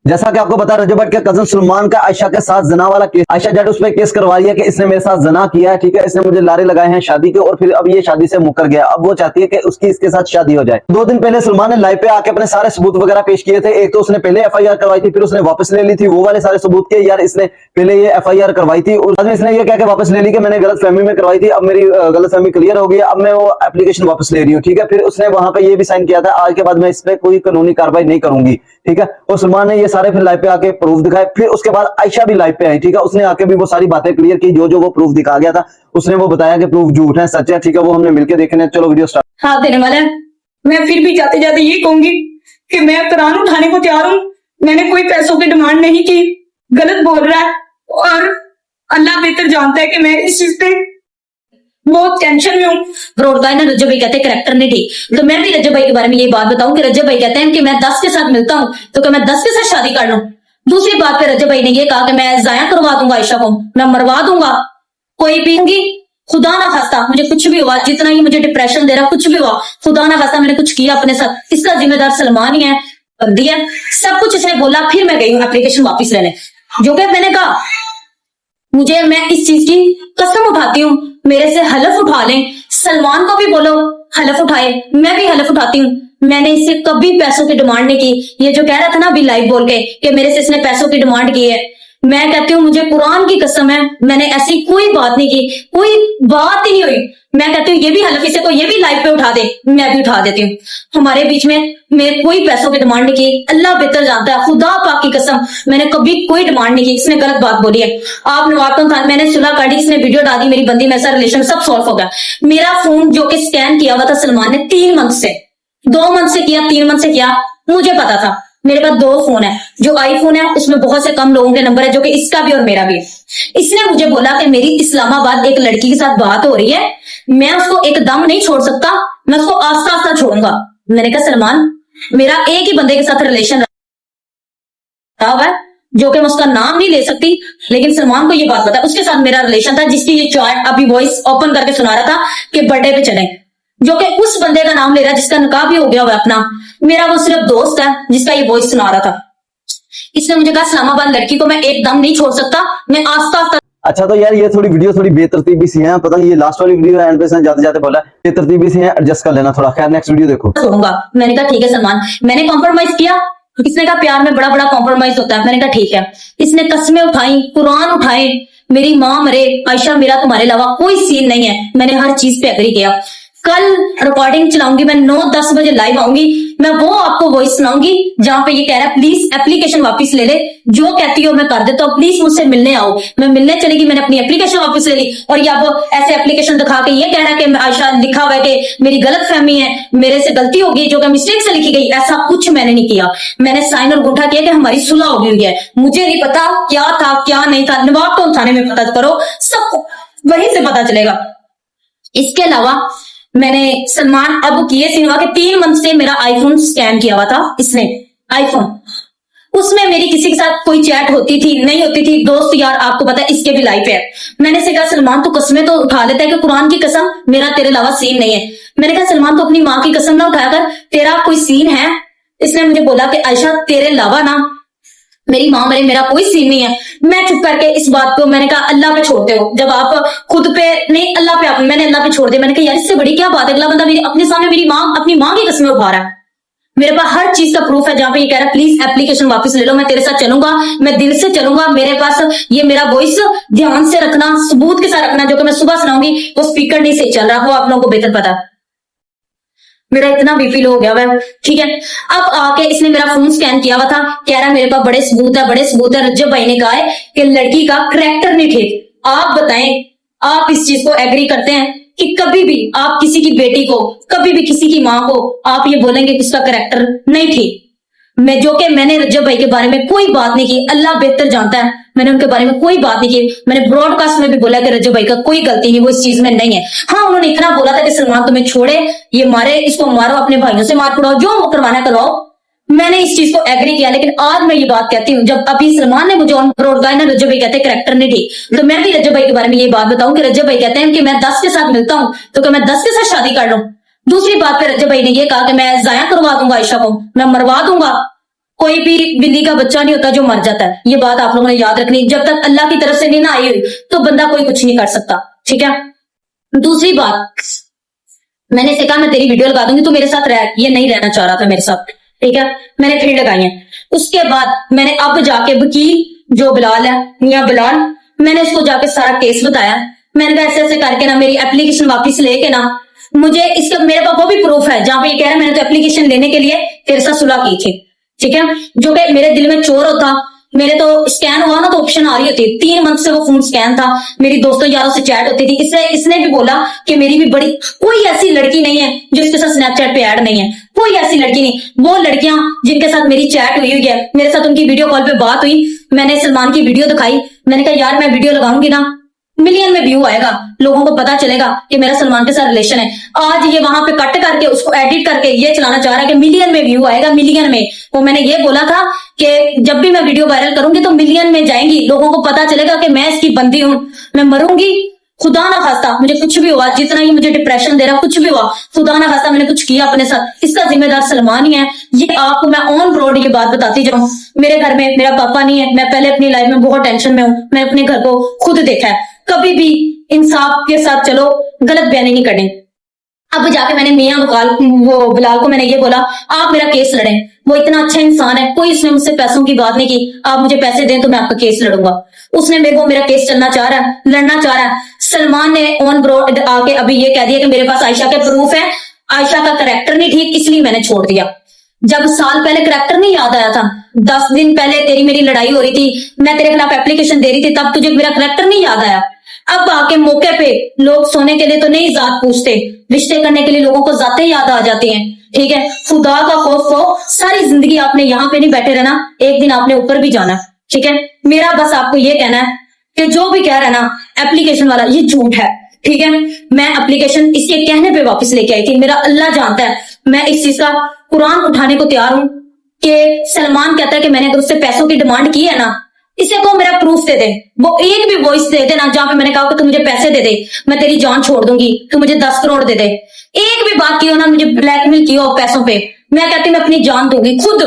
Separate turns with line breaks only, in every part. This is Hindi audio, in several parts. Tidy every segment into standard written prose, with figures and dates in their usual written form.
जैसा कि आपको पता है, रजब भट्ट के कजन सलमान का आयशा के साथ जना वाला केस, आयशा जट उस पर केस करवा रही है कि इसने मेरे साथ जना किया है, ठीक है, इसने मुझे लारे लगाए हैं शादी के, और फिर अब ये शादी से मुकर गया। अब वो चाहती है कि उसकी इसके साथ शादी हो जाए। 2 दिन पहले सलमान ने लाइव पे आके अपने सारे सबूत वगैरह पेश किए थे। एक तो उसने पहले FIR करवाई थी, फिर उसने वापस ले ली थी वो वाले सारे सबूत के, यार इसने पहले ये FIR करवाई थी और बाद में इसने ये कह के वापस ले ली कि मैंने गलतफहमी में करवाई थी, अब मेरी गलतफहमी क्लियर हो गई, अब मैं वो एप्लीकेशन वापस ले रही हूँ, ठीक है। फिर उसने वहां पे ये भी साइन किया था, आज के बाद मैं इस पे कोई कानूनी कार्रवाई नहीं करूंगी, ठीक है। और सलमान ने ये सारे फिर लाइव पे आके प्रूफ दिखाए। फिर उसके बाद आयशा भी लाइव पे आई, ठीक है, उसने आके भी वो सारी बातें क्लियर की, जो जो वो प्रूफ दिखा गया था उसने वो बताया कि प्रूफ झूठ है सच है, ठीक है। वो हमने मिलकर देखे। चलो वीडियो स्टार्ट।
हाथ देने वाला है। मैं फिर भी जाते जाते ये कहूंगी कि मैं कुरान उठाने को तैयार हूँ। मैंने कोई पैसों की डिमांड नहीं की। गलत बोल रहा है और अल्लाह बेहतर जानता है कि मैं इस चीज पे बहुत टेंशन में हूँ।
रोडगा ना रज्जब भाई कहते हैं करैक्टर नहीं ठीक, तो मैं भी रज्जब भाई के बारे में ये बात बताऊं कि रज्जब भाई कहते हैं कि मैं 10 के साथ मिलता हूँ तो क्या मैं 10 के साथ शादी कर लूं। दूसरी बात पे रज्जब भाई ने ये कहा कि मैं जाया करवा दूंगा आयशा को, मैं मरवा दूंगा, कोई भी खुदा ना खास्ता मुझे कुछ भी हुआ, जितना ही मुझे डिप्रेशन दे रहा कुछ भी हुआ, खुदा ना खास्ता मैंने कुछ किया अपने साथ, इसका जिम्मेदार सलमान ही है, बंदी है, सब कुछ इसने बोला। फिर मैं गई हूँ एप्लीकेशन वापस लेने, जो कि मैंने कहा मुझे, मैं इस चीज की कसम उठाती हूँ, मेरे से हलफ उठा लें, सलमान को भी बोलो हलफ उठाए, मैं भी हलफ उठाती हूँ, मैंने इससे कभी पैसों की डिमांड नहीं की। ये जो कह रहा था ना अभी लाइव बोल के कि मेरे से इसने पैसों की डिमांड की है, मैं कहती हूँ मुझे कुरान की कसम है, मैंने ऐसी कोई बात नहीं की, कोई बात ही नहीं हुई। मैं कहती हूँ ये भी हलफ इसे को ये भी लाइव पे उठा दे, मैं भी उठा देती हूँ। हमारे बीच में मैं कोई पैसों की डिमांड नहीं की, अल्लाह बेहतर जानता है, खुदा पाक की कसम मैंने कभी कोई डिमांड नहीं की। इसने गलत बात बोली है। आप नवाब खान, मैंने सुलह काटी, इसने वीडियो डाली, मेरी बंदी मेरे साथ रिलेशन सब सॉल्व हो गया। मेरा फोन जो कि स्कैन किया हुआ था सलमान ने 3 मंथ से, 2 मंथ से किया, 3 मंथ से किया, मुझे पता था। मेरे पास 2 फोन है, जो आईफोन है उसमें बहुत से कम लोगों के नंबर है, जो कि इसका भी और मेरा भी है। इसने मुझे बोला कि मेरी इस्लामाबाद एक लड़की के साथ बात हो रही है, मैं उसको एकदम नहीं छोड़ सकता, मैं उसको आस्ता आस्ता छोड़ूंगा। मैंने कहा सलमान मेरा एक ही बंदे के साथ रिलेशन रहा हुआ है, जो कि मैं उसका नाम नहीं ले सकती, लेकिन सलमान को ये बात पता है, उसके साथ मेरा रिलेशन था, जिसकी ये चॉइस अभी वॉइस ओपन करके सुना रहा था कि बर्थडे पे चले, जो कि उस बंदे का नाम ले रहा है जिसका निकाह भी हो गया हुआ अपना, मेरा वो सिर्फ दोस्त है जिसका ये वॉइस सुना रहा था। इसने मुझे कहा इस्लामाबाद लड़की को मैं एकदम नहीं छोड़ सकता, मैं आस्ता आस्ता।
अच्छा, तो यार ये थोड़ी वीडियो थोड़ी बेतरतीबी सी है, पता नहीं ये लास्ट वाली वीडियो एंड पे जाते जाते बोला बेतरतीबी सी है, एडजस्ट कर लेना थोड़ा। खैर नेक्स्ट वीडियो देखो।
छोड़ूंगा। मैंने कहा ठीक है सलमान, मैंने कॉम्प्रोमाइज किया। इसने कहा प्यार में बड़ा बड़ा कॉम्प्रोमाइज होता है। मैंने कहा ठीक है। इसने कस्में उठाई, कुरान उठाए, मेरी माँ मरे, आयशा मेरा तुम्हारे अलावा कोई सीन नहीं है, मैंने हर चीज पे एग्री किया। कल रिकॉर्डिंग चलाऊंगी मैं, 9-10 बजे लाइव आऊंगी, मैं वो आपको वॉइस सुनाऊंगी जहां पे ये कह रहा है प्लीज एप्लीकेशन वापस ले ले, जो कहती हो मैं कर देता हूँ, प्लीज मुझसे मिलने आओ। मैं मिलने चलेगी, मैंने अपनी एप्लीकेशन वापस ले ली, और ये अब ऐसे एप्लीकेशन दिखा के ये कह रहा है कि आयशा लिखा हुआ है कि मेरी गलत फहमी है, मेरे से गलती होगी, जो कि मिस्टेक से लिखी गई। ऐसा कुछ मैंने नहीं किया, मैंने साइन और अंगूठा किया कि हमारी सुलह हो गई है। मुझे नहीं पता क्या था क्या नहीं था, नवाब थाने में पता करो, सब वहीं से पता चलेगा। इसके अलावा मैंने सलमान अब किए सिनेमा के 3 मंथ से मेरा आईफोन स्कैन किया हुआ था इसने, आईफोन, उसमें मेरी किसी के साथ कोई चैट होती थी नहीं होती थी, दोस्त यार आपको पता है इसके भी लाइफ है। मैंने से कहा सलमान तू कसमें तो उठा लेता है कि कुरान की कसम मेरा तेरे अलावा सीन नहीं है। मैंने कहा सलमान तो अपनी माँ की कसम ना उठाया कर, तेरा कोई सीन है। इसने मुझे बोला कि आयशा तेरे अलावा ना मेरी माँ मरे, मेरा कोई सीन नहीं है। मैं चुप करके इस बात को, मैंने कहा अल्लाह पे छोड़ते हो, जब आप खुद पे नहीं अल्लाह पे, मैंने अल्लाह पे छोड़ दिया। मैंने कहा यार इससे बड़ी क्या बात है, अगला बंदा मेरी अपने सामने मेरी माँ अपनी माँ की कसमें उठा रहा है। मेरे पास हर चीज का प्रूफ है जहां पे ये कह रहा है प्लीज एप्लीकेशन वापस ले लो, मैं तेरे साथ चलूंगा, मैं दिल से चलूंगा। मेरे पास ये मेरा वॉइस ध्यान से रखना, सबूत के साथ रखना, जो कि मैं सुबह सुनाऊंगी, वो स्पीकर नहीं सही चल रहा, वो आप लोगों को बेहतर पता है। मेरा इतना बीपी लो हो गया हुआ, ठीक है। अब आके इसने मेरा फोन स्कैन किया हुआ था, कह रहा है मेरे पास बड़े सबूत है, बड़े सबूत है। रज्जब भाई ने कहा है कि लड़की का करैक्टर नहीं ठीक। आप बताएं, आप इस चीज को एग्री करते हैं कि कभी भी आप किसी की बेटी को, कभी भी किसी की माँ को आप ये बोलेंगे कि उसका करैक्टर नहीं ठीक? मैं जो कि मैंने रज्जब भाई के बारे में कोई बात नहीं की, अल्लाह बेहतर जानता है, मैंने उनके बारे में कोई बात नहीं की। मैंने ब्रॉडकास्ट में भी बोला कि रज्जब भाई का कोई गलती नहीं, वो इस चीज में नहीं है। हाँ उन्होंने इतना बोला था कि सलमान तुम्हें छोड़े, ये मारे, इसको मारो, अपने भाइयों से मार पड़ाओ, जो करवाना करवाओ। मैंने इस चीज को एग्री किया, लेकिन आज मैं ये बात कहती हूँ, जब अभी सलमान ने मुझे ऑन रोड गाया ना रज्जब भाई कहते हैं करैक्टर नहीं ठीक, तो मैं भी रज्जब भाई के बारे में ये बात बताऊं कि रज्जब भाई कहते हैं कि मैं 10 के साथ मिलता हूँ तो क्या मैं 10 के साथ शादी कर लूं। दूसरी बात पे रज्जब भाई ने ये कहा कि मैं जाया करवा दूंगा आयशा को, मैं मरवा दूंगा, कोई भी बिल्ली का बच्चा नहीं होता जो मर जाता है, ये बात आप लोगों ने याद रखनी। जब तक अल्लाह की तरफ से नहीं ना आई हुई तो बंदा कोई कुछ नहीं कर सकता, ठीक है। दूसरी बात, मैंने इसे कहा मैं तेरी वीडियो लगा दूंगी, तू मेरे साथ रह, ये नहीं रहना चाह रहा था मेरे साथ, ठीक है। मैंने फिर लगाई है। उसके बाद मैंने अब जाके वकील जो बिलाल है, मियां बिलाल, मैंने उसको जाके सारा केस बताया। मैंने कहा ऐसे ऐसे करके ना मेरी एप्लीकेशन वापस लेके ना मुझे इसका, मेरे पास वो भी प्रूफ है जहां पे ये कह रहा है मैंने तो एप्लीकेशन लेने के लिए तेरे साथ सुलह की थी, ठीक है। जो कि मेरे दिल में चोर होता, मेरे तो स्कैन हुआ ना तो ऑप्शन आ रही होती, 3 मंथ से वो फोन स्कैन था, मेरी दोस्तों यारों से चैट होती थी। इसने भी बोला कि मेरी भी बड़ी, कोई ऐसी लड़की नहीं है जो इसके साथ स्नैपचैट पे ऐड नहीं है, कोई ऐसी लड़की नहीं। वो लड़कियां जिनके साथ मेरी चैट हुई है, मेरे साथ उनकी वीडियो कॉल पे बात हुई, मैंने सलमान की वीडियो दिखाई, मैंने कहा यार मैं वीडियो लगाऊंगी ना मिलियन में व्यू आएगा, लोगों को पता चलेगा कि मेरा सलमान के साथ रिलेशन है। आज ये वहां पे कट करके उसको एडिट करके ये चलाना चाह रहा है कि मिलियन में व्यू आएगा, मिलियन में। वो मैंने ये बोला था कि जब भी मैं वीडियो वायरल करूंगी तो मिलियन में जाएंगी, लोगों को पता चलेगा कि मैं इसकी बंदी हूं, मैं मरूंगी। खुदा ना खास्ता मुझे कुछ भी हुआ, जितना ही मुझे डिप्रेशन दे रहा, कुछ भी हुआ, खुदा ना खास्ता मैंने कुछ किया अपने साथ, इसका जिम्मेदार सलमान ही है। ये आपको मैं ऑन रोड ये बात बताती जाऊं। मेरे घर में मेरा पापा नहीं है, मैं पहले अपनी लाइफ में बहुत टेंशन में हूं, मैं अपने घर को खुद देखा है, कभी भी इंसाफ के साथ चलो, गलत बयानी नहीं करनी। अब जाके मैंने मियां बिलाल को मैंने ये बोला आप मेरा केस लड़ें, वो इतना अच्छा इंसान है, कोई उसने मुझसे पैसों की बात नहीं की, आप मुझे पैसे दें तो मैं आपका केस लड़ूंगा। उसने मेरे को मेरा केस चलना चाह रहा है, लड़ना चाह रहा है। सलमान ने ऑन ब्रोड आके अभी ये कह दिया कि मेरे पास आयशा के प्रूफ है, आयशा का करैक्टर नहीं ठीक इसलिए मैंने छोड़ दिया। जब साल पहले करैक्टर नहीं याद आया था, 10 दिन पहले तेरी मेरी लड़ाई हो रही थी, मैं तेरे खिलाफ एप्लीकेशन दे रही थी, तब तुझे मेरा करैक्टर नहीं याद आया। अब आके मौके पे लोग सोने के लिए तो नहीं जात पूछते, रिश्ते करने के लिए लोगों को जातें याद आ जाती हैं, ठीक है। खुदा का खौफ हो, सारी जिंदगी आपने यहाँ पे नहीं बैठे रहना, एक दिन आपने ऊपर भी जाना, ठीक है। मेरा बस आपको ये कहना है कि जो भी कह रहा है ना एप्लीकेशन वाला, ये झूठ है, ठीक है। मैं एप्लीकेशन इसके कहने पे वापस लेके आई थी, मेरा अल्लाह जानता है। मैं इस चीज का कुरान उठाने को तैयार हूं कि सलमान कहता है कि मैंने अगर उससे पैसों की डिमांड की है ना, इसे को मेरा प्रूफ दे दे, वो एक भी वॉइस दे देना जहां पे मैंने कहा कि तू मुझे पैसे दे दे, मैं तेरी जान छोड़ दूंगी, तू मुझे 10 करोड़ दे दे। एक भी बात की हो ना, मुझे ब्लैकमेल किया हो पैसों पे, मैं कहती मैं अपनी जान दूंगी खुद,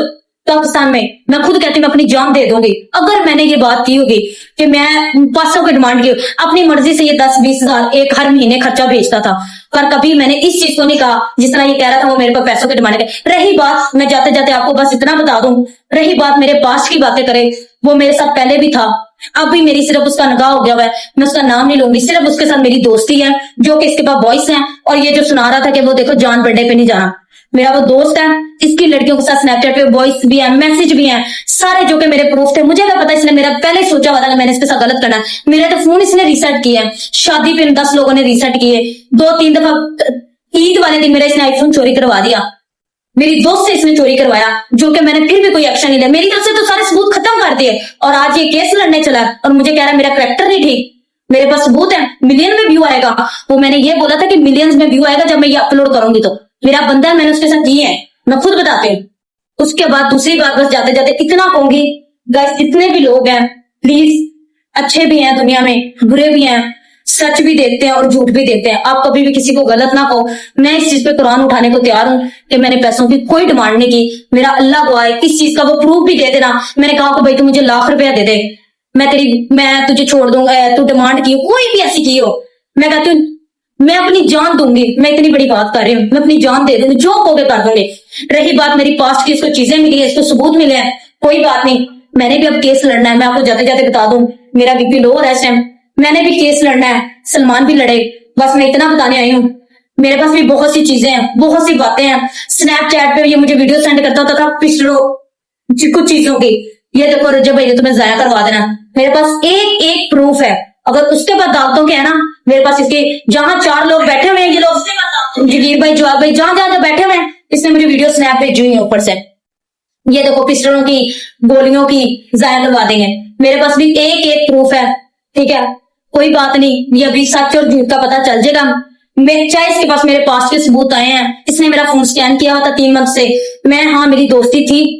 पाकिस्तान में मैं खुद कहती मैं अपनी जान दे दूंगी। अगर मैंने ये बात की होगी कि मैं पैसों की डिमांड की, अपनी मर्जी से ये 10-20 हजार एक हर महीने खर्चा भेजता था, पर कभी मैंने इस चीज को नहीं कहा जिस तरह ये कह रहा था वो मेरे पास पैसों की डिमांड है। रही बात, मैं जाते जाते आपको बस इतना बता दूं, रही बात मेरे पास्ट की बातें करे, वो मेरे साथ पहले भी था, अब भी मेरी सिर्फ उसका निकाह हो गया हुआ है, मैं उसका नाम नहीं लूंगी, सिर्फ उसके साथ मेरी दोस्ती है जो कि इसके पास वॉइस है। और ये जो सुना रहा था कि वो देखो जान बर्थडे पे नहीं जाना, मेरा वो दोस्त है, इसकी लड़कियों के साथ स्नैपचैट पे वॉइस भी है, मैसेज भी है, सारे जो कि मेरे प्रूफ थे। मुझे क्या पता इसने मेरा पहले सोचा हुआ था कि मैंने इसके साथ गलत करना है। मेरा तो फोन इसने रीसेट किया है, शादी पे 10 लोगों ने रीसेट किए, 2-3 दफा ईद वाले दिन मेरा इसने आईफोन चोरी करवा दिया, मेरी दोस्त से इसने चोरी करवाया, जो कि मैंने फिर भी कोई एक्शन नहीं लिया, मेरी तरफ से तो सारे सबूत खत्म कर दिए। और आज ये केस लड़ने चला और मुझे कह रहा है मेरा करैक्टर नहीं ठीक, मेरे पास सबूत है, मिलियन में व्यू आएगा। वो मैंने ये बोला था कि मिलियंस में व्यू आएगा जब मैं ये अपलोड करूंगी, तो मेरा बंदा है, मैंने उसके साथ किए हैं, मैं खुद बताती हूँ। उसके बाद दूसरी बात, बस जाते जाते इतना कहूंगी गाइस, जितने भी लोग हैं प्लीज, अच्छे भी हैं दुनिया में, बुरे भी हैं, सच भी देखते हैं और झूठ भी देखते हैं, आप कभी भी किसी को गलत ना कहो। मैं इस चीज पे कुरान उठाने को तैयार हूं कि मैंने पैसों की कोई डिमांड नहीं की, मेरा अल्लाह गवाह है, इस चीज का वो प्रूफ भी दे देना। मैंने कहा कि भाई तू मुझे लाख रुपया दे दे, मैं तुझे छोड़ दूंगा, तू डिमांड की कोई भी ऐसी की हो, मैं कहती हूँ मैं अपनी जान दूंगी, मैं इतनी बड़ी बात कर रही हूँ, मैं अपनी जान दे दूंगी, जो कहोगे कर दूंगी। रही बात मेरी पास्ट की, इसको चीजें मिली है, इसको सबूत मिले हैं, कोई बात नहीं, मैंने भी अब केस लड़ना है। मैं आपको जाते जाते बता दूं, मेरा बीपी लो हो रहा है इस टाइम, मैंने भी केस लड़ना है, सलमान भी लड़े, बस मैं इतना बताने आई हूँ। मेरे पास भी बहुत सी चीजें हैं, बहुत सी बातें हैं। स्नैपचैट पे ये मुझे वीडियो सेंड करता होता था पिछड़ो कुछ चीजों की, ये देखो रजब भाई तुम्हें जाया करवा देना, मेरे पास एक एक प्रूफ है। अगर उसके बाद दावतों के है ना, मेरे पास इसके जहां 4 लोग बैठे हुए हैं, ये लोग जगीर भाई, जवाब भाई, जहां जहां बैठे हुए हैं, इसने मुझे वीडियो स्नैप भेजी हुई है ऊपर से, ये देखो पिस्टलों की, गोलियों की जाया करवा देंगे। मेरे पास भी एक एक प्रूफ है, ठीक है, कोई बात नहीं, ये अभी सच और झूठ का पता चल जाएगा। मैं चाहे इसके पास मेरे पास के सबूत आए हैं, इसने मेरा फोन स्कैन किया हुआ था 3 मंथ से, मैं हाँ मेरी दोस्ती थी,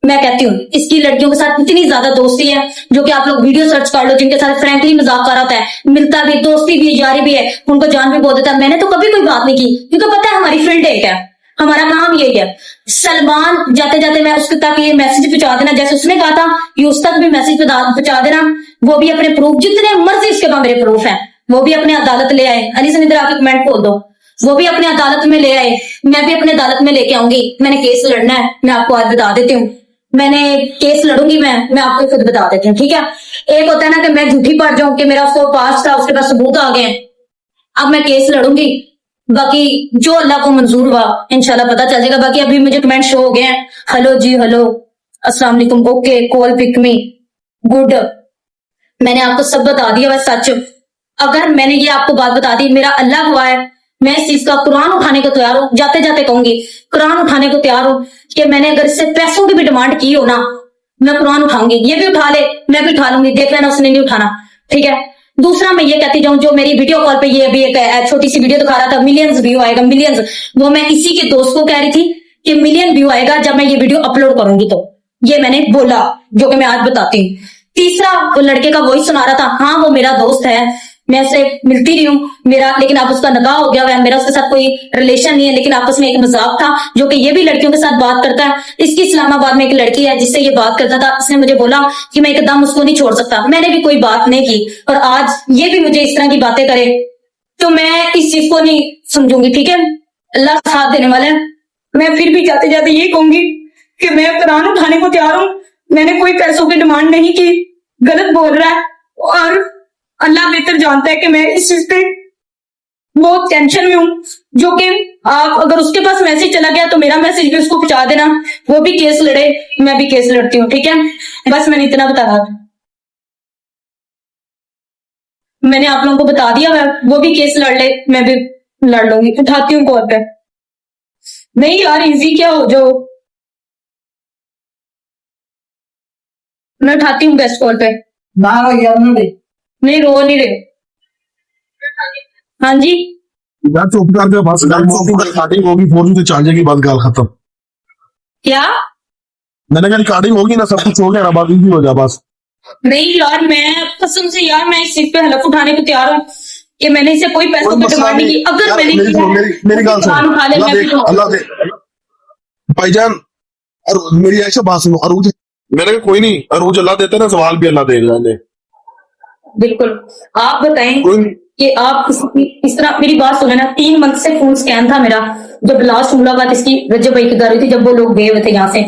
मैं कहती हूँ इसकी लड़कियों के साथ इतनी ज्यादा दोस्ती है, जो कि आप लोग वीडियो सर्च कर लो, जिनके साथ फ्रैंकली मजाक कर रहा होता है, मिलता भी, दोस्ती भी, यारी भी है, उनको जान भी बोल देता है। मैंने तो कभी कोई बात नहीं की, क्योंकि पता है हमारी फ्रेंड एक है, हमारा काम यही है। सलमान जाते जाते मैं उसके तक ये मैसेज पहुंचा देना, जैसे उसने कहा था कि उस तक भी मैसेज पहुंचा देना, वो भी अपने प्रूफ जितने मर्जी उसके पास मेरे प्रूफ है वो भी अपने अदालत ले आए। अली से इधर आके कमेंट खोल दो, वो भी अपने अदालत में ले आए, मैं भी अपने अदालत में लेके आऊंगी। मैंने केस लड़ना है, मैं आपको आज बता देती हूँ, मैंने केस लड़ूंगी, मैं आपको खुद बता देती हूँ, ठीक है। एक होता है ना कि मैं झूठी पड़ जाऊं कि मेरा उसको पास था, उसके पास सबूत आ गए, अब मैं केस लड़ूंगी, बाकी जो अल्लाह को मंजूर हुआ इंशाल्लाह पता चल जाएगा। बाकी अभी मुझे कमेंट शो हो गए हैं, हेलो जी, हेलो, अस्सलाम वालेकुम, okay, call pick me, good. मैंने आपको सब बता दिया, बस सच। अगर मैंने ये आपको बात बता दी, मेरा अल्लाह हुआ है, मैं इस चीज का कुरान उठाने को तैयार हूँ, जाते जाते कहूंगी कुरान उठाने को तैयार हूँ कि मैंने अगर इससे पैसों की भी डिमांड की हो ना, मैं कुरान उठाऊंगी। ये भी उठा ले, मैं भी उठा लूंगी, देख लेना उसने नहीं उठाना, ठीक है। दूसरा मैं ये कहती जाऊं, जो मेरी वीडियो कॉल पे ये अभी एक छोटी सी वीडियो दिखा रहा था, मिलियंस व्यू आएगा, मिलियंस, वो मैं इसी के दोस्त को कह रही थी कि मिलियन व्यू आएगा जब मैं ये वीडियो अपलोड करूंगी, तो ये मैंने बोला, जो कि मैं आज बताती हूँ। तीसरा, वो लड़के का वॉइस सुना रहा था, हाँ वो मेरा दोस्त है, मैं उससे मिलती रही हूँ, मेरा, लेकिन अब उसका निकाह हो गया हुआ है, मेरा उसके साथ कोई रिलेशन नहीं है, लेकिन आपस में एक मजाक था, जो कि ये भी लड़कियों के साथ बात करता है। इसकी इस्लामाबाद में एक लड़की है जिससे ये बात करता था, इसने मुझे बोला कि मैं एकदम उसको नहीं छोड़ सकता, मैंने भी कोई बात नहीं की, और आज ये भी मुझे इस तरह की बातें करे, तो मैं इस चीज को नहीं समझूंगी, ठीक है। अल्लाह साथ देने वाला है। मैं फिर भी जाते जाते ये कहूंगी कि मैं कुरान उठाने को तैयार हूँ, मैंने कोई पैसों की डिमांड नहीं की, गलत बोल रहा है, और अल्लाह बेहतर जानता है कि मैं इस चीज पे बहुत टेंशन में हूँ, जो कि आप अगर उसके पास मैसेज चला गया तो मेरा मैसेज भी उसको पहुंचा देना, वो भी केस लड़े, मैं भी केस लड़ती हूँ, ठीक है। बस मैंने इतना बता रहा था, मैंने आप लोगों को बता दिया है, वो भी केस लड़ ले, मैं भी लड़ लूंगी, उठाती हूँ कॉल पे। नहीं यार, इजी क्या हो जाओ, मैं उठाती हूँ गेस्ट कॉल पे।
ना यार
नहीं, रो नहीं रहे। हाँ जी,
यार चुप कर दे बस, रिकॉर्डिंग होगी, फोन से चल जाएगी, बस गाल खत्म।
क्या?
मैंने कहा रिकॉर्डिंग होगी ना, सब कुछ हो गया ना, बात इजी हो जा बस।
नहीं यार, मैं कसम से यार, मैं इस चीज पे हलफ उठाने को तैयार हूँ कि मैंने इसे कोई पैसों
कोई
की
मसला
डिमांड नहीं की।
नहीं।
अगर
यार,
मैंने
मेरी गाल सुन,
कुरान उठा ले,
अल्लाह
मैं
देख,
भी
अल्लाह दे भाईजान, और मेरी ऐसा बात सुनो, अरूज, मैंने कहा कोई नहीं, अरूज अल्लाह देता है ना, सवाल भी अल्लाह देगा।
बिल्कुल। आप बताएं
कोई
कि आप इस तरह मेरी बात सुने ना, 3 मंथ से फोन स्कैन था मेरा, जब लास्ट मुलाकात इसकी रजब भाई की कर रही थी, जब वो लोग गए हुए थे यहाँ से,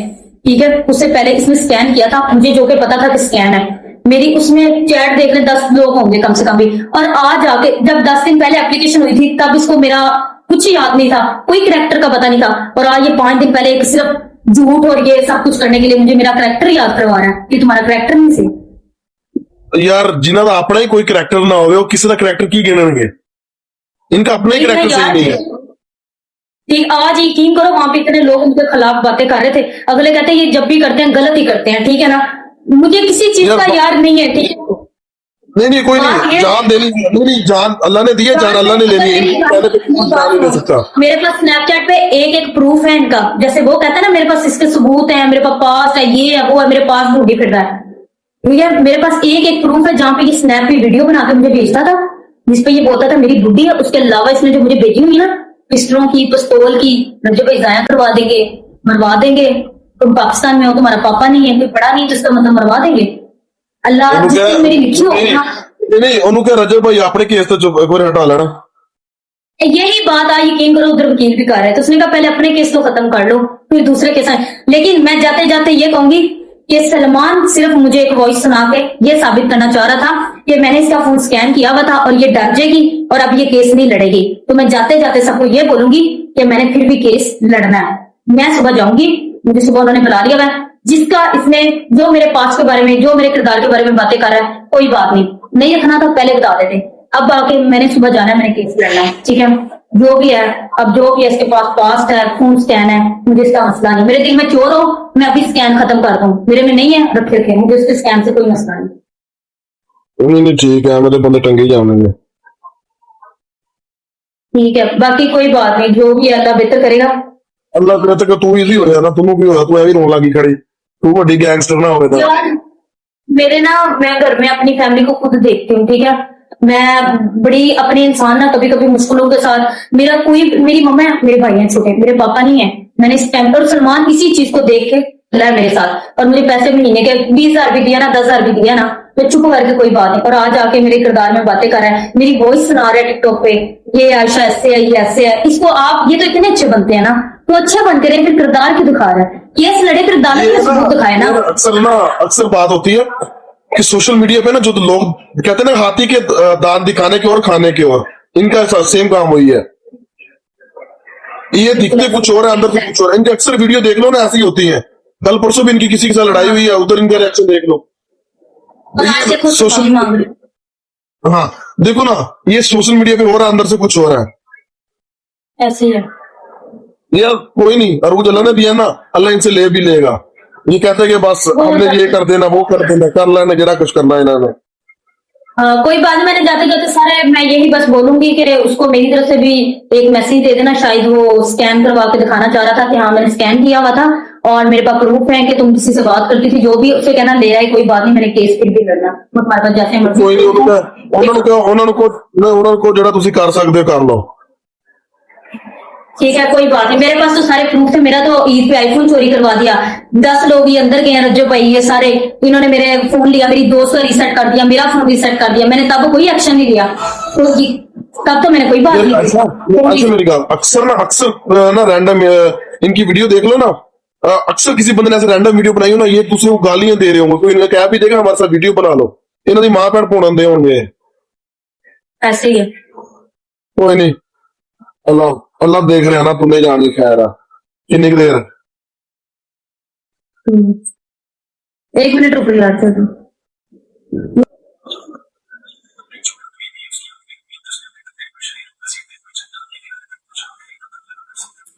ठीक है, उससे पहले इसने स्कैन किया था, मुझे जो कि पता था कि स्कैन है मेरी, उसमें चैट देख ले 10 लोग होंगे कम से कम भी, और आज आके जब 10 दिन पहले एप्लीकेशन हुई थी तब इसको मेरा कुछ ही याद नहीं था, कोई करैक्टर का पता नहीं था, और आज ये 5 दिन पहले एक सिर्फ झूठ और ये सब कुछ करने के लिए मुझे मेरा करैक्टर याद करवा रहा है कि तुम्हारा करैक्टर नहीं सही।
यार जिन्हों का अपना ही कोई करैक्टर ना हो, किसी का करैक्टर की गिनेंगे, इनका अपना ही करैक्टर सही नहीं है।
ठीक, आज यकीन करो, वहां पे इतने लोग उनके खिलाफ बातें कर रहे थे, अगले कहते हैं ये जब भी करते हैं गलत ही करते हैं, ठीक है ना, मुझे किसी चीज का याद नहीं है, ठीक है।
नहीं कोई नहीं, जान देनी, नहीं जान अल्लाह ने दी है, जान अल्लाह ने लेनी है, जान नहीं दे सकता।
मेरे पास स्नैपचैट पे एक प्रूफ है इनका, जैसे वो कहता है ना मेरे पास इसके सबूत है, मेरे पास है, ये है, वो है, मेरे पास ढूंढी फिर रहा है, ठीक है। मेरे पास एक प्रूफ है जहाँ पे ये स्नैप की वीडियो बना के मुझे भेजता था, जिसपे ये बोलता था मेरी बुद्धि है, उसके अलावा इसने जो मुझे भेजी हुई ना, पिस्टलों की, पिस्तौल की, मुझे भाई जाया करवा देंगे, मरवा देंगे, तुम पाकिस्तान में हो, तुम्हारा पापा नहीं है, कोई पढ़ा नहीं, तो इसका मतलब मरवा देंगे। अल्लाह जिसने मेरी लिखी हो
नहीं उन्होंने क्या रजब भाई अपने केस तो चुप एक बार हटा लेना।
यही बात आज यकीन करो, उधर वकील भी कर रहे हैं, तो उसने कहा पहले अपने केस को खत्म कर लो, फिर दूसरे केस आए। लेकिन मैं जाते जाते ये कहूंगी कि सलमान सिर्फ मुझे एक वॉइस सुना के ये साबित करना चाह रहा था कि मैंने इसका फोन स्कैन किया हुआ था और ये डर जाएगी और अब ये केस नहीं लड़ेगी। तो मैं जाते जाते सबको ये बोलूंगी कि मैंने फिर भी केस लड़ना है। मैं सुबह जाऊंगी, मुझे सुबह उन्होंने बुला लिया है, जिसका इसने जो मेरे पास के बारे में, जो मेरे किरदार के बारे में बातें कर रहा है, कोई बात नहीं रखना था पहले बता देते। अब आके मैंने सुबह जाना है, मैंने केस लड़ना है, ठीक है, जो भी है। अब जो भी है इसके पास पास्ट है, फोन स्कैन है, मुझे इसका मसला नहीं। मेरे दिल में चोर हो, मैं अभी स्कैन खत्म कर दूं, मेरे में नहीं है, रखे थे, मुझे उसके स्कैन से कोई मसला नहीं।
नहीं ठीक है, मेरे बंदे टंगे जाएंगे,
ठीक है, बाकी कोई बात नहीं, जो भी है अल्लाह बेहतर करेगा।
अल्लाह करे तक तू इजी हो जाना, तुम की होया, तू ऐ भी रोन लगी खड़ी, तू बड़ी गैंगस्टर ना होवे।
यार मेरे ना, मैं घर में अपनी फैमिली को खुद देखती हूँ, ठीक है, मैं बड़ी अपने इंसान ना कभी कभी मुश्किलों के साथ, मेरा कोई, मेरी मम्मा है, मेरे भाई हैं छोटे, मेरे पापा नहीं है। मैंने इस टाइम पर सलमान इसी चीज को देख के चला है मेरे साथ, और मुझे पैसे महीने के 20,000 भी दिया ना, 10,000 भी दिया ना, तो चुप करके कोई बात नहीं। और आज आके मेरे किरदार में बातें कर रहा है, मेरी वॉइस सुना रहा है टिकटॉक पे, ये आयशा ऐसे है, ये ऐसे है। इसको आप, ये तो इतने अच्छे बनते हैं ना, तो अच्छे बनते रहे, फिर किरदार क्यों दिखा रहा है? केस लड़े फिर अदालत में सबूत दिखाए ना।
अक्सर बात होती है कि सोशल मीडिया पे ना जो लोग कहते हैं ना, हाथी के दांत दिखाने की और खाने की ओर, इनका सेम काम वही है। ये दिखते कुछ और है, अंदर से कुछ और है। इनकी अक्सर वीडियो देख लो ना, ऐसी होती है। कल परसों भी इनकी किसी के साथ लड़ाई हुई है, उधर इनका रिएक्शन देख लो। सोशल, हाँ देखो ना, ये सोशल मीडिया पे हो रहा है, अंदर से कुछ हो रहा है।
ऐसे ही है
यार कोई नहीं, अरूज अल्लाह ने दिया ना, अल्लाह इनसे ले भी लेगा। ये कहते हैं कि बस हमने ये कर देना, वो कर देना, कर लेना, जरा कुछ करना है इन्होंने।
कोई बात नहीं, मैंने जाते जाते सारे, मैं यही बस बोलूंगी कि उसको मेरी तरफ से भी एक मैसेज दे देना। शायद वो स्कैन करवा के दिखाना चाह रहा था कि हाँ मैंने स्कैन किया हुआ था और मेरे पास प्रूफ है कि तुम किसी से बात करती थी, जो भी उससे कहना ले रहा है, कोई बात नहीं, मैंने केस फिर भी लड़ना तुम्हारे पास जैसे मर्जी।
कोई नहीं, उन्होंने जरा तुसी कर सकते हो, कर लो।
ठीक है, कोई बात नहीं, मेरे पास तो सारे प्रूफ है। मेरा तो ईद पे आईफोन चोरी करवा दिया, 10 लोग ये अंदर गए हैं, रज्जो भाई ये सारे, इन्होंने मेरे फोन लिया, मेरी दोस्त का रीसेट कर दिया, मेरा फोन रीसेट कर दिया, मैंने तब कोई एक्शन नहीं लिया, तो तब तो मैंने कोई बात नहीं
अच्छा मेरी बात, अक्सर ना रैंडम इनकी वीडियो देख लो ना, अक्सर किसी बंदे ने ऐसे रैंडम वीडियो बनाई हो ना, ये दूसरे को गालियां दे रहे होंगे, कोई इन्हें कह भी देगा हमारे साथ वीडियो बना लो, इन्हों की मां भैन भोन दे होंगे।
ऐसे ही है।
कोई नहीं, अल्लाह देख रहे हैं ना, तुम्हें जान के खैर है। कितनी देर?
1 मिनट रुक यार।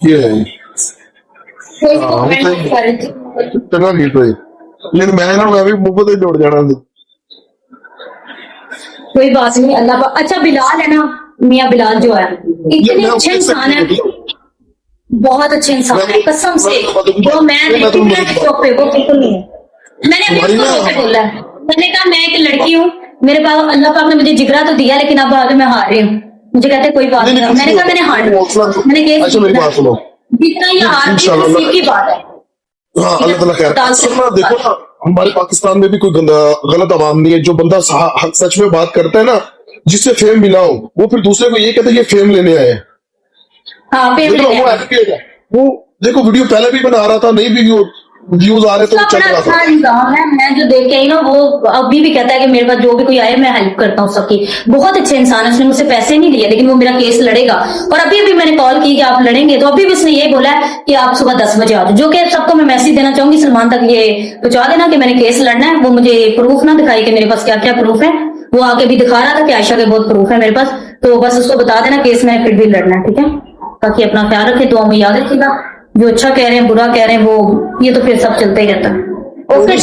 ये है चंगा ठीक होई, लेकिन मैं भी मुंह पे जोड़ जाना सी।
कोई बात नहीं, अल्लाह अच्छा बिलाल है ना, मियाँ बिलाल जो है, इतने अच्छे इंसान है, बहुत अच्छे इंसान है कसम से। जो मैं देखती हूँ ना टिकटॉक पे, वो बिल्कुल नहीं है। मैंने अपने से बोला है, मैंने कहा मैं एक लड़की हूँ, मेरे पास अल्लाह पाक ने मुझे जिगरा तो दिया, लेकिन अब आगे मैं हार रही हूँ। मुझे कहते कोई बात नहीं, मैंने कहा मैंने हार, मैंने केस जितना ये हार की बात है।
हाँ अल्लाह ताला खैर। देखो ना, हमारे पाकिस्तान में भी कोई गलत आवाम नहीं है, जो बंदा सच में बात करता है ना, जिससे फेम मिला हो, वो फिर दूसरे को ये कहता है ये फेम लेने आए।
हाँ फेम लेने आए।
वो देखो वीडियो पहले भी बना रहा था, नहीं भी व्यूज आ रहे तो चल रहा था।
निजाम है, मैं जो देख के आई ना, वो अभी भी कहता है कि मेरे पास जो भी कोई आए मैं हेल्प करता हूँ सबकी। बहुत अच्छे इंसान है, उसने मुझसे पैसे नहीं लिए, लेकिन वो मेरा केस लड़ेगा। और अभी भी मैंने कॉल की कि आप लड़ेंगे, तो अभी भी उसने ये बोला है कि आप सुबह 10 बजे आ जाओ। जो कि सबको मैं मैसेज देना चाहूंगी, सलमान तक ये पहुंचा देना कि मैंने केस लड़ना है। वो मुझे प्रूफ ना दिखाई कि मेरे पास क्या क्या प्रूफ है, वो आके भी दिखा रहा था कि आयशा के बहुत प्रूफ है मेरे पास, तो बस उसको बता देना केस मैंने फिर भी लड़ना है, ठीक है। बाकी अपना ख्याल रखे, दुआ में याद रखिएगा। जो अच्छा कह रहे हैं बुरा कह रहे हैं, वो ये तो फिर सब चलता ही रहता है।
कोई नहीं,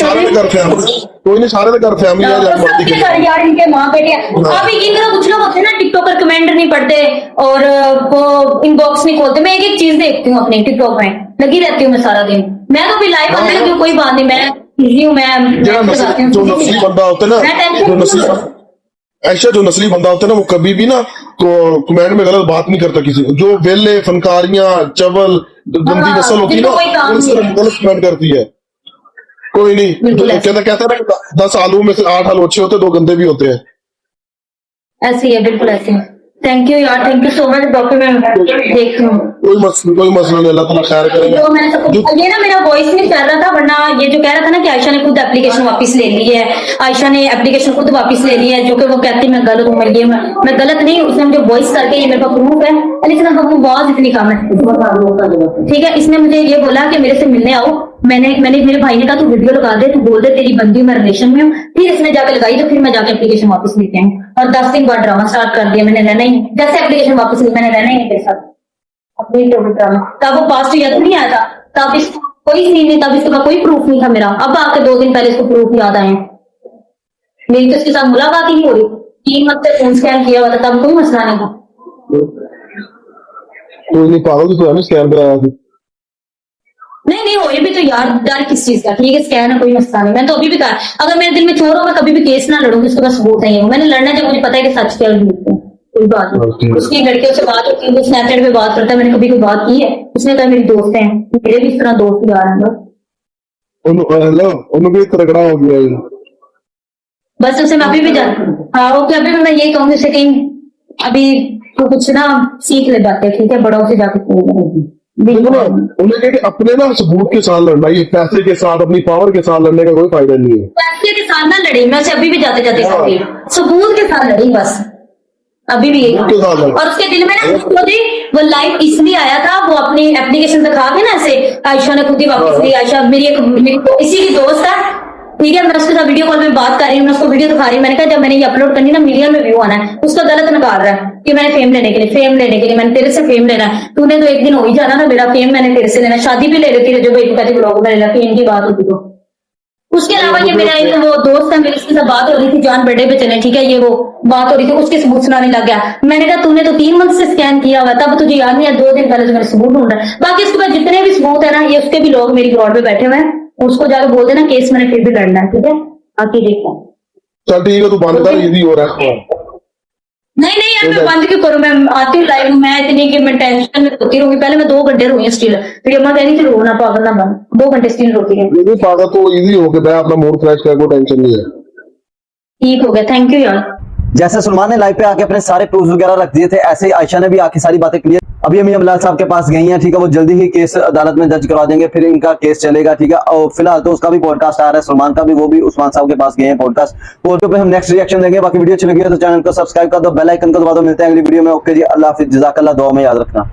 सारे के घर फैमिली
यार इनके माँ बेटे आप यकीन करो, कुछ लोग होते हैं ना टिकटॉकर, कमेंट नहीं पढ़ते और वो इनबॉक्स नहीं खोलते। मैं एक एक चीज देखती हूँ अपने टिकटॉक में, लगी रहती हूँ मैं सारा दिन। मैं तो भी लाइव आने लगी हूँ, कोई बात नहीं, मैं बिजी हूँ, मैं
जो नस्ली बंदा होता है ना, ऐसा जो नस्ली बंदा होता है ना, वो कभी भी ना तो कमेंट में गलत बात नहीं करता किसी को। जो वेले फनकारियां चवल गंदी नस्ल होती है ना, गलत कमेंट करती है। कोई नहीं, कहता है ना 10 आलू में से 8 आलू अच्छे होते, 2 गंदे भी होते हैं।
ऐसे ही है, बिल्कुल ऐसे ही। थैंक यू यार, thank you so much doctor. मैं देखती हूँ, कोई
मसला नहीं, अल्लाह ताला खैर करेगा।
जो मैंने सबको ये ना मेरा वॉइस नहीं कर रहा था, वरना ये जो कह रहा था ना कि आयशा ने खुद एप्लीकेशन वापस ले ली है, आयशा ने एप्लीकेशन खुद वापस ले ली है, जो कि वो कहती मैं गलत हूँ, मैं गलत नहीं, उसने मुझे वॉइस करके, ये मेरे पास प्रूफ है, लेकिन अब वो बहुत इतनी कम है, ठीक है। इसने मुझे ये बोला कि मेरे से मिलने आओ, मैंने मेरे भाई ने कहा तू वीडियो लगा दे, तू बोल दे तेरी बंदी मैं रिलेशन में हूँ। फिर इसने जाकर लगाई, तो फिर मैं जाकर एप्लीकेशन वापस लेके आई और 10 दिन बाद ड्रामा स्टार्ट कर दिया। मैंने रहना ही, जैसे एप्लीकेशन वापस ली मैंने रहना ही नहीं तेरे साथ, अपनी ड्रामा। तब वो पास्ट याद नहीं आया था, तब इसको कोई सीन नहीं, तब इसका कोई प्रूफ नहीं था मेरा। अब आके 2 दिन पहले इसको प्रूफ याद आए। मेरी तो इसके साथ मुलाकात ही नहीं हो रही, 3 हफ्ते फोन स्कैन किया हुआ था, तब कोई मसला नहीं था।
कोई नहीं, पागल तो स्कैन कराया था।
नहीं नहीं हो, ये भी तो यार डर किस चीज का, ठीक है स्कैन है कोई मसला नहीं, मैंने तो अभी भी कहा अगर मेरे दिल में चोर हो मैं कभी भी केस ना लड़ूंगी, उसके पास सबूत है ये, मैंने लड़ना जब मुझे पता है कि सच क्या झूठ है, कोई बात नहीं। उसकी लड़कियों से बात होती है, वो स्नैपचैट पे बात करता है, मैंने कभी कोई बात की है, उसने कहा मेरी दोस्त है, मेरे भी इस तरह दोस्त यार हैं
हेलो उन्होंने भी तगड़ा हो गया है।
बस उसे मैं अभी भी हाँ ओके, अभी भी मैं यही कहूंगी उसे कहीं अभी तो कुछ ना सीख ले बातें, ठीक है बड़ों से जाकर
देखो ना उन्हें कहा कि अपने ना सबूत के साथ लड़ना, ये पैसे के साथ अपनी पावर के साथ लड़ने का कोई फायदा नहीं है।
पैसे के साथ ना लड़ी, मैं उसे अभी भी जाते जाते कहूंगी सबूत के साथ लड़ी बस, अभी भी यही। और उसके दिल में ना वो लाइव इसलिए आया था, वो अपनी एप्लीकेशन दिखा के ना ऐसे आयशा ने खुद ही वापस ली, आयशा मेरी इसी की दोस्त है, ठीक है मैं उसके साथ वीडियो कॉल में बात कर रही हूँ, मैं उसको वीडियो दिखा रही हूँ, मैंने कहा जब मैंने ये अपलोड करनी ना मिलियन में व्यू आना है, उसका गलत निकाल रहा है कि मैंने फेम लेने के लिए मैंने तेरे से फेम लेना है, तूने तो एक दिन हो ही जाना ना, मेरा फेम मैंने तेरे से लेना, शादी भी ले लेती है जो भाई कहती ब्लॉग में लेना, फेम की बात होती तो। उसके अलावा ये मेरा एक वो दोस्त है, मेरी उसके साथ बात हो रही थी, जान बर्थडे पे चले, ठीक है ये वो बात हो रही थी, उसके सबूत सुनाने लग गया, मैंने कहा तूने तो 3 मंथ से स्कैन किया हुआ, तब तुझे याद नहीं है, 2 दिन पहले तो मैंने सबूत ढूंढा, बाकी उसके बाद जितने भी सबूत है ना ये उसके भी लोग मेरी ग्राउंड पे बैठे हुए हैं, उसको जाकर बोल देना केस मैंने फिर भी लड़ना है, ठीक है आके देखो।
चल ठीक है तू बंद कर, ये भी हो रहा है।
नहीं नहीं यार मैं बंद क्यों करूं, मैं आती हूँ लाइव, मैं इतनी कि मैं टेंशन में रोती रहूंगी, पहले मैं 2 घंटे रोई स्टिल, फिर अम्मा कह रही थी रोना पागल ना बन, 2 घंटे स्टिल रोती है।
ये भी पागल तो इजी हो के भाई अपना मूड फ्रेश कर, कोई टेंशन नहीं है।
ठीक हो गया, थैंक यू यार।
जैसे सलमान ने लाइव पे आके अपने सारे प्रूफ वगैरह रख दिए थे, ऐसे ही आयशा ने भी आके सारी बातें क्लियर, अभी हम अमलाल साहब के पास गई हैं, ठीक है वो जल्दी ही केस अदालत में दर्ज करवा देंगे, फिर इनका केस चलेगा, ठीक है। और फिलहाल तो उसका भी पॉडकास्ट आ रहा है सलमान का भी, वो भी उस्मान साहब के पास गए हैं पॉडकास्ट पे हम नेक्स्ट रिएक्शन देंगे। बाकी वीडियो अच्छी लगी है तो चैनल को सब्सक्राइब कर दो, बेल आइकन को दबा दो, मिलते हैं अगली वीडियो में। ओके जी, अल्लाह हाफिज, जज़ाकल्लाह, दुआ में याद रखना।